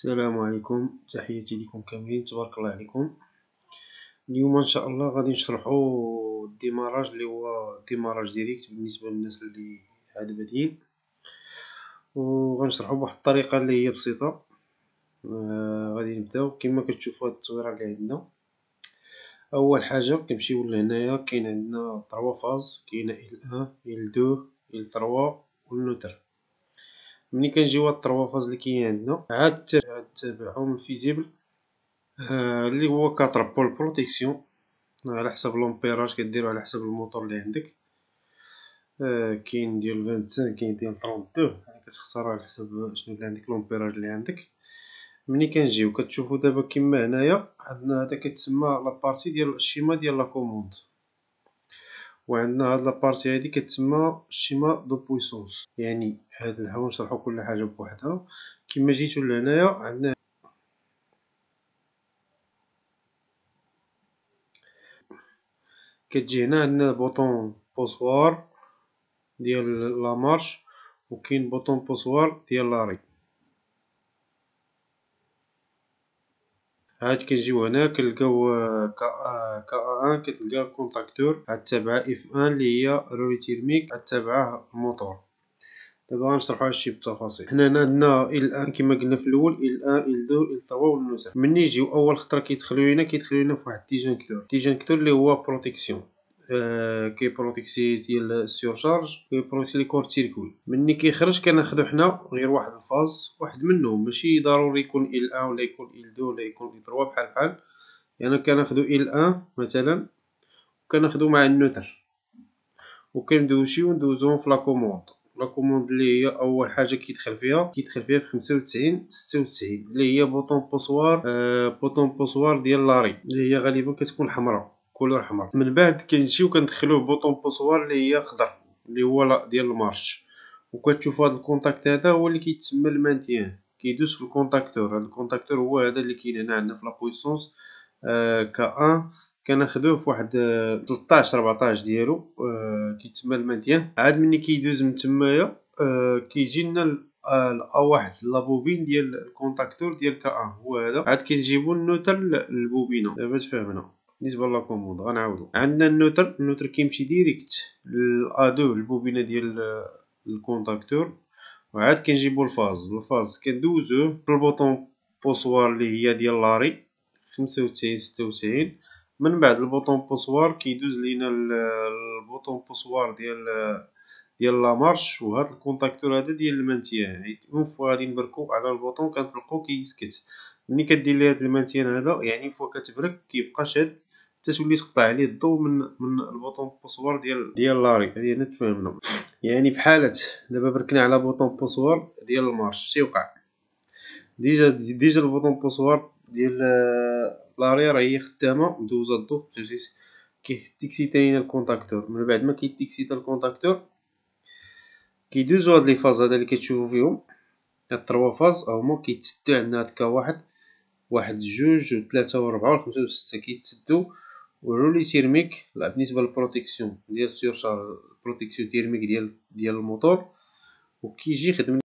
السلام عليكم، تحياتي لكم كاملين، تبارك الله عليكم. اليوم ان شاء الله غادي نشرحوا الديماراج اللي هو ديماراج ديريكت بالنسبه للناس اللي عاد بادئين، وغنشرحوا بواحد الطريقه اللي هي بسيطه. غادي نبداو كما كتشوفوا هاد التصويره اللي عندنا. اول حاجه كنمشيو لهنايا، كاين عندنا 3 فاز، كاينه ال1 ال2 ال3 والنوتر. ملي كنجيو هاد 3 فاز اللي كاينين عندنا عاد تابعهم الفيزيبل اللي هو 4 بول بروتيكسيون على حسب لومبيراج كديرو على حسب الموتور اللي عندك. كاين ديال 25 كاين ديال 32، يعني كتختار على حسب شنو اللي عندك لومبيراج اللي عندك. ملي كنجيو كتشوفوا دابا كما هنايا عندنا هذا كتسمى لابارتي ديال الشيما ديال لا كوموند، وعندنا هاد لابارتي هادي كتسمى الشيما دو بويسونس. يعني هاد نحاول نشرحو كل حاجه بوحدها. كما جيتو لهنايا عندنا كتجي هنا عندنا بوطون بوسوار ديال لا مارش، وكاين بوطون بوسوار ديال لاري. عاد كنجيو هنا كنلقاو كا 1 كتلقى كونتاكتور، عاد تابعه اف 1 اللي هي رولي تيرميك، عاد تابعه الموتور. دابا غنشرحو هادشي بالتفاصيل. حنا هنا عندنا ال1 كما قلنا في الاول، ال1 ال2 ال3 والنوتر. ملي يجيو اول خطره كيدخلوا لينا في واحد التيجانكتور اللي هو بروتيكسيون. كيبروتيكسي ديال السورشارج، كيبروتيكسي لي كورت سيركوي. ملي كيخرج كناخدو حنا غير واحد الفاز، واحد منهم، ماشي ضروري يكون ال1 ولا يكون ال2 ولا يكون ال3 بحال. يعني كناخدو ال1 مثلا وكناخدو مع النوتر وكندوزو ندوزوهم في لاكوموند اللي هي اول حاجه كيدخل فيها في 95 96 اللي هي بوطون بوسوار ديال لاري، اللي هي غالبا كتكون حمراء، كولور حمر. من بعد كنمشيو كندخلوه بوطون بوسوار اللي هي خضر اللي هو ديال المارش. وكتشوفوا هذا الكونتاكت هذا هو اللي كيتسمى المانتيان، كيدوز في الكونتاكتور. هذا الكونتاكتور هو هذا اللي كاين هنا عندنا في لا بويسونس كا 1. كناخدوه في واحد 13 14 ديالو، كيتسمى المانتيان. عاد ملي كيدوز من تمايا كيجي لنا واحد لابوبين ديال الكونتاكتور ديال كا 1 هو هذا. عاد كنجيبو النوتر للبوبينه. دابا تفهمنا. بالنسبه لاكوموند غنعاودو، عندنا النوتر كيمشي ديريكت للA2 البوبينه ديال الكونتاكتور. وعاد كنجيبو الفاز كندوزوه في البوطون بوسوار اللي هي ديال لاري 95 96. من بعد البوطون بوسوار كيدوز لينا البوطون بوسوار ديال لا مارش، وهذا الكونتاكتور هذا ديال المانتيان. اون فوا غادي نبركو على البوطون كنطلقو كيسكت. ملي كدير ليه هذا المانتيان هذا، يعني فوا كتبرك كيبقى شاد حتى تولي تقطع عليه الضو من البوطون بوسوار ديال لاري. هذه هنا تفهمنا. يعني في حالة دابا بركنا على بوطون بوسوار ديال المارش شي وقع ديجا البوطون بوسوار ديال لاري راه هي خدامه مدوزه الضو، كيتيكسيتا لينا الكونتاكتور. من بعد ما كيتيكسيتا الكونتاكتور كيدوزو هاد لي فاز هذا اللي كتشوفو فيهم، هاد 3 فاز هما كيتسدو عندنا هاد كا واحد جوج وثلاثة وربعة وخمسة وستة كيتسدو. ورولي تيرميك بالنسبه للبروتيكسيون ديال السيرشارج، البروتيكسيون تيرميك ديال الموتور، وكيجي يخدم